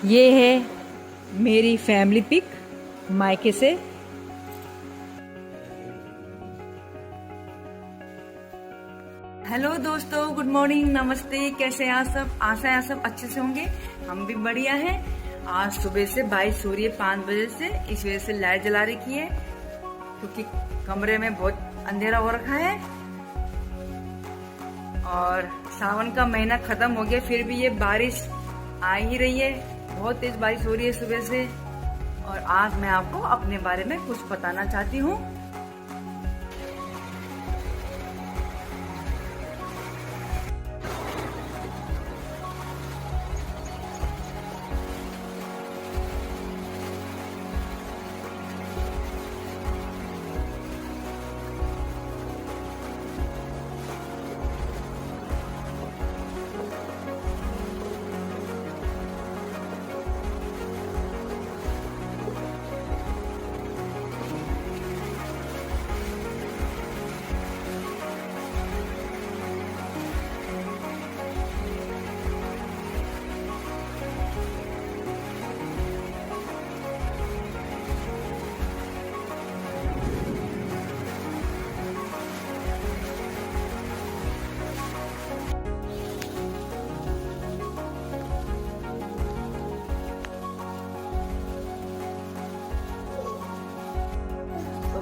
ये है मेरी फैमिली पिक मायके से। हेलो दोस्तों, गुड मॉर्निंग, नमस्ते। कैसे हैं आप सब? आशा है आप सब अच्छे से होंगे। हम भी बढ़िया हैं। आज सुबह से बारिश हो रही है 5 बजे से, इस वजह से लाइट जला रखी है क्योंकि कमरे में बहुत अंधेरा हो रखा है। और सावन का महीना खत्म हो गया, फिर भी ये बारिश आ ही रही है। बहुत तेज बारिश हो रही है सुबह से। और आज मैं आपको अपने बारे में कुछ बताना चाहती हूँ।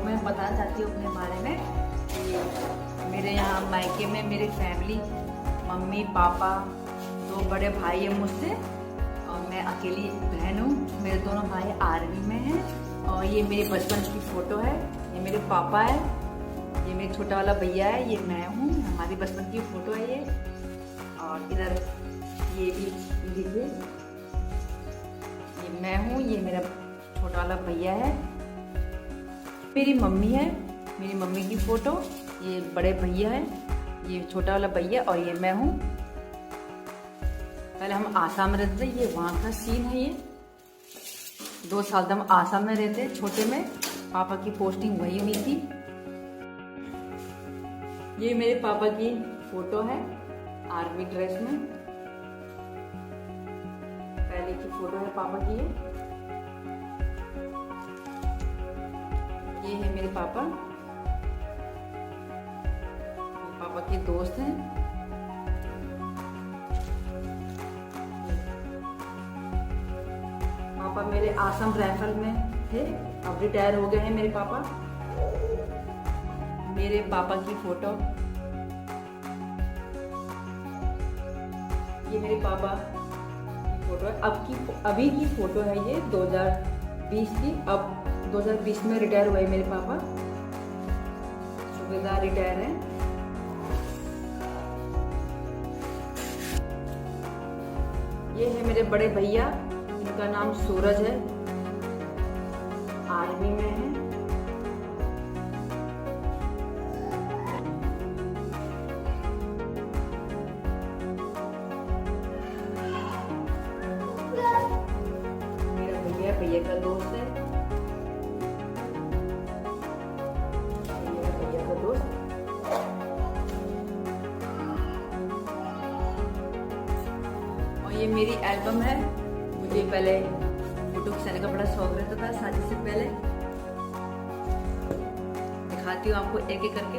मैं बताना चाहती हूँ अपने बारे में कि मेरे यहाँ मायके में मेरी फैमिली, मम्मी पापा, 2 बड़े भाई हैं मुझसे और मैं अकेली बहन हूँ। मेरे दोनों भाई आर्मी में हैं। और ये मेरे बचपन की फ़ोटो है। ये मेरे पापा है, ये मेरा छोटा वाला भैया है, ये मैं हूँ। हमारी बचपन की फ़ोटो है ये। और इधर ये भी देखिए, ये मैं हूँ, ये मेरा छोटा वाला भैया है। मेरी मम्मी है, मेरी मम्मी की फ़ोटो। ये बड़े भैया है, ये छोटा वाला भैया और ये मैं हूँ। पहले हम आसाम में रहते थे, ये वहाँ का सीन है। ये 2 साल तक हम आसाम में रहते, छोटे में। पापा की पोस्टिंग वही हुई थी। ये मेरे पापा की फ़ोटो है आर्मी ड्रेस में। पहले की फ़ोटो है पापा की। ये है मेरे पापा। पापा के दोस्त हैं। पापा मेरे आसाम राइफल में थे, अब रिटायर हो गए हैं मेरे पापा। मेरे पापा की फोटो, ये मेरे पापा की फोटो है। अभी की फोटो है ये 2020 की। अब 2020 में रिटायर हुए मेरे पापा, सूबेदार रिटायर हैं। ये है मेरे बड़े भैया, इनका नाम सूरज है, आर्मी में है। मेरा भैया का दोस्त है, मेरा भैया का दोस्त। और ये मेरी एल्बम है। मुझे पहले फोटो खिंचाने का बड़ा शौक रहता था शादी से पहले। दिखाती हूँ आपको एक एक करके।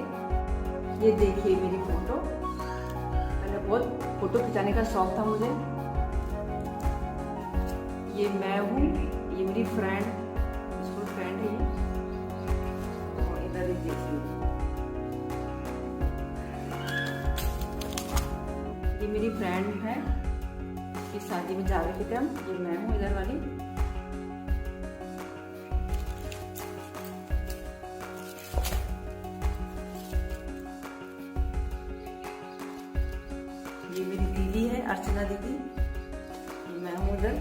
ये देखिए मेरी फोटो। पहले बहुत फोटो खिंचाने का शौक था मुझे। ये मैं हूँ, ये मेरी फ्रेंड, स्कूल फ्रेंड है ये। और इधर ही देखिए, ये मेरी फ्रेंड है, इस शादी में जा रहे थे हम। ये मैं हूँ इधर वाली। ये मेरी दीदी है, अर्चना दीदी। ये मैं हूँ इधर।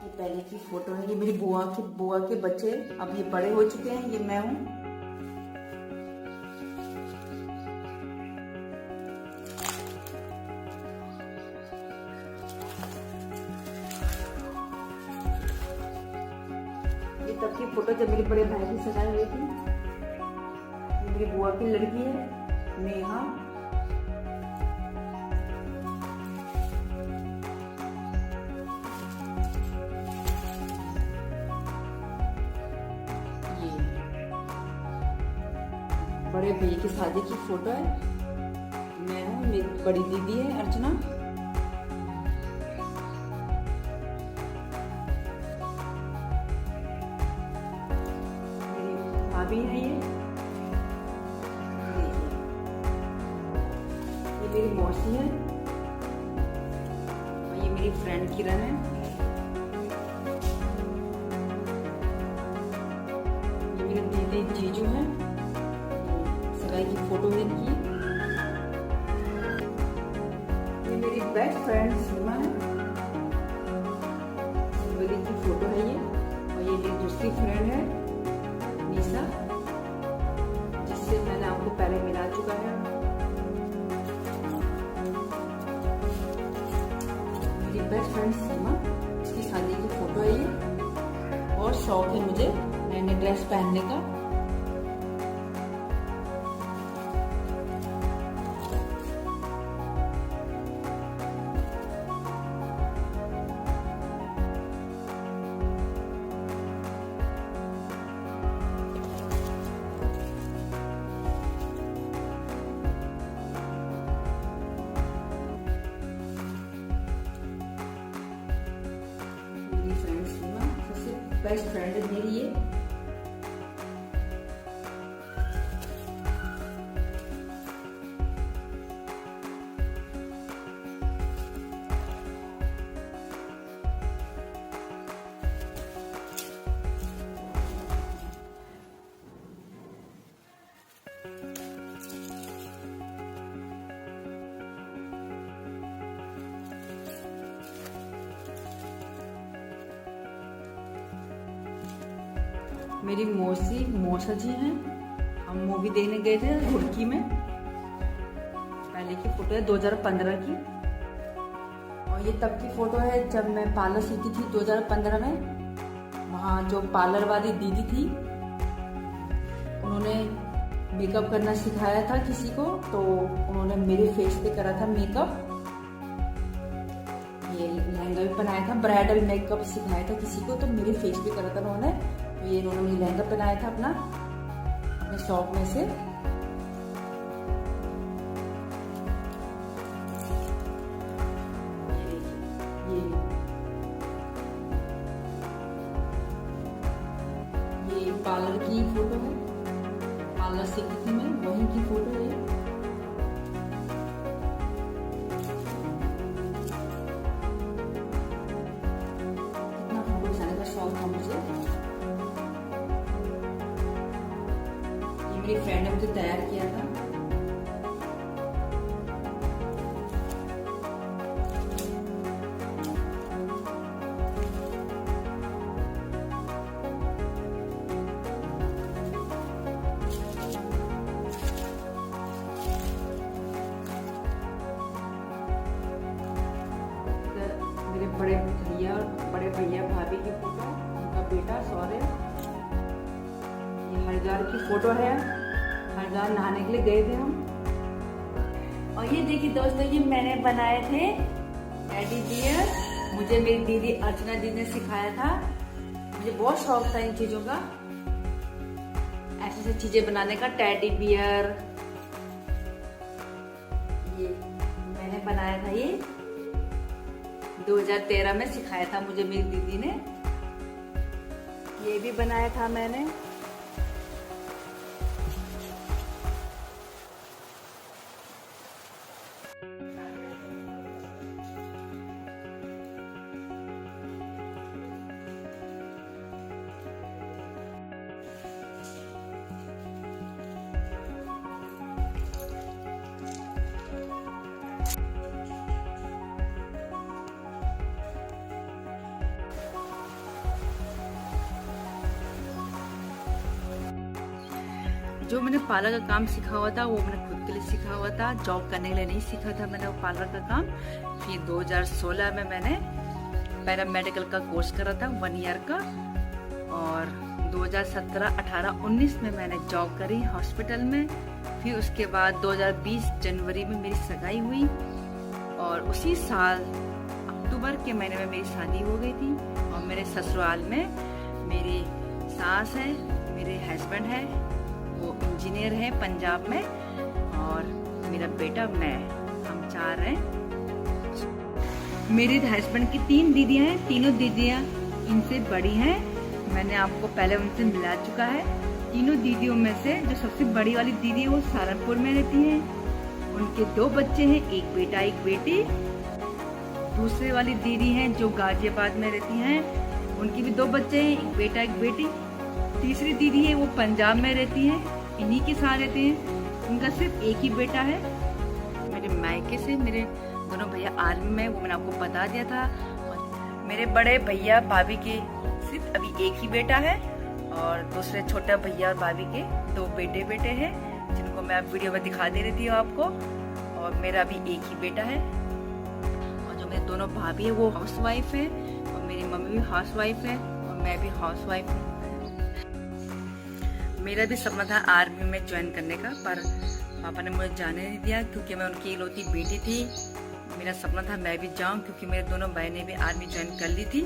ये पहले की फोटो है। ये मेरी बुआ के बच्चे, अब ये बड़े हो चुके हैं। ये मैं हूँ। तब की फोटो जब मेरे बड़े भाई की सगाई हुई थी। मेरी बुआ की लड़की है नेहा। बड़े भैया की शादी की फोटो है। मैं हूँ, मेरी बड़ी दीदी है अर्चना, मेरी भाभी है ये मेरी मौसी है, और ये मेरी फ्रेंड किरण है। ये मेरे दीदी जीजू है, सगाई की फोटो है इनकी। ये मेरी बेस्ट फ्रेंड सीमा है, बड़ी की फोटो है ये। और ये मेरी दूसरी फ्रेंड है निशा, जिससे मैंने आपको पहले मिला चुका है। मेरी बेस्ट फ्रेंड सीमा, इसकी शादी की फोटो है ये। और शौक है मुझे नए नए ड्रेस पहनने का। बेस्ट फ्रेंड है मेरी ये। मेरी मौसा जी हैं, हम मूवी देखने गए थे रुड़की में। पहले की फोटो है 2015 की, और ये तब की फोटो है जब मैं पार्लर सीखी थी 2015 में। वहाँ जो पार्लर वाली दीदी थी, उन्होंने मेकअप करना सिखाया था किसी को, तो उन्होंने मेरे फेस पे करा था मेकअप। ये लहंगा भी पहनाया था, ब्राइडल मेकअप सिखाया था किसी को, तो मेरे फेस पे करा था उन्होंने। तो ये इन्होंने मुझे लहंगा पहनाया था अपने शॉप में से। ये पार्लर की फोटो है, पार्लर सीखी थी मैं, वहीं की फोटो है। कितना फोटो खिंचाने का शौक था मुझे। मेरी फ्रेंड ने मुझे तैयार किया था। मेरे बड़े भैया भाभी की फोटो, उनका बेटा सौर्य। ये हरिद्वार की फोटो है, हरिद्वार नहाने के लिए गए थे हम। और ये देखिए दोस्तों, ये मैंने बनाए थे टेडी बियर। मुझे मेरी दीदी अर्चना दीदी ने सिखाया था। मुझे बहुत शौक था इन चीजों का, ऐसी ऐसी चीजें बनाने का। टेडी बियर ये मैंने बनाया था, ये 2013 में सिखाया था मुझे मेरी दीदी ने। ये भी बनाया था मैंने। जो मैंने पार्लर का काम सीखा हुआ था वो मैंने खुद के लिए सीखा हुआ था, जॉब करने के लिए नहीं सीखा था मैंने वो पार्लर का काम। फिर 2016 में मैंने पैरामेडिकल का कोर्स करा था 1 ईयर का, और 2017, 18, 19 में मैंने जॉब करी हॉस्पिटल में। फिर उसके बाद 2020 जनवरी में मेरी सगाई हुई, और उसी साल अक्टूबर के महीने में मेरी शादी हो गई थी। और मेरे ससुराल में मेरी सास है, मेरे हस्बैंड है, वो इंजीनियर है पंजाब में, और मेरा बेटा मैं, हम 4 हैं। मेरे हस्बैंड की 3 दीदियाँ हैं, तीनों दीदियाँ इनसे बड़ी हैं। मैंने आपको पहले उनसे मिला चुका है। तीनों दीदियों में से जो सबसे बड़ी वाली दीदी है वो सहारनपुर में रहती हैं। उनके 2 बच्चे हैं, एक बेटा एक बेटी। दूसरे वाली दीदी हैं जो गाजियाबाद में रहती हैं, उनकी भी 2 बच्चे हैं, एक बेटा एक बेटी। तीसरी दीदी है वो पंजाब में रहती है, इन्हीं के साथ रहते हैं, उनका सिर्फ एक ही बेटा है। मेरे मायके से मेरे दोनों भैया आर्मी में, वो मैंने आपको बता दिया था। और मेरे बड़े भैया भाभी के सिर्फ अभी एक ही बेटा है, और दूसरे छोटा भैया और भाभी के 2 बेटे हैं, जिनको मैं अब वीडियो में दिखा दे रही थी आपको। और मेरा भी एक ही बेटा है। और जो मेरे दोनों भाभी है वो हाउसवाइफ है, और मेरी मम्मी भी हाउसवाइफ है, और मैं भी हाउसवाइफ हूँ। मेरा भी सपना था आर्मी में ज्वाइन करने का, पर पापा ने मुझे जाने नहीं दिया, क्योंकि मैं उनकी इकलौती बेटी थी। मेरा सपना था मैं भी जाऊं, क्योंकि मेरे दोनों भाई ने भी आर्मी ज्वाइन कर ली थी,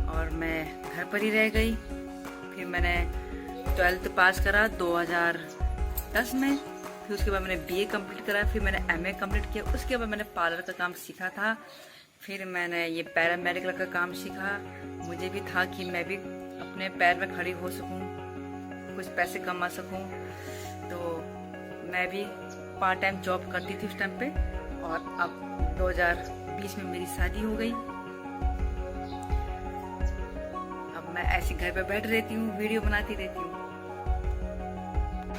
और मैं घर पर ही रह गई। फिर मैंने 12th पास करा 2010 में। फिर उसके बाद मैंने BA कंप्लीट करा, फिर मैंने MA कंप्लीट किया। उसके बाद मैंने पार्लर का काम सीखा था। फिर मैंने ये पैरामेडिकल का काम सीखा। मुझे भी था कि मैं भी अपने पैर में खड़ी हो सकूं, कुछ पैसे कमा सकूं। तो मैं भी पार्ट टाइम जॉब करती थी उस टाइम पे। और अब 2020 में मेरी शादी हो गई। अब मैं ऐसे घर पे बैठ रहती हूँ, वीडियो बनाती रहती हूँ।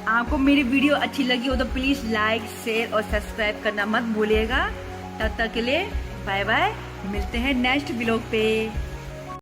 आपको मेरी वीडियो अच्छी लगी हो तो प्लीज लाइक, शेयर और सब्सक्राइब करना मत भूलिएगा। तब तक के लिए बाय बाय, मिलते हैं नेक्स्ट व्लॉग पे।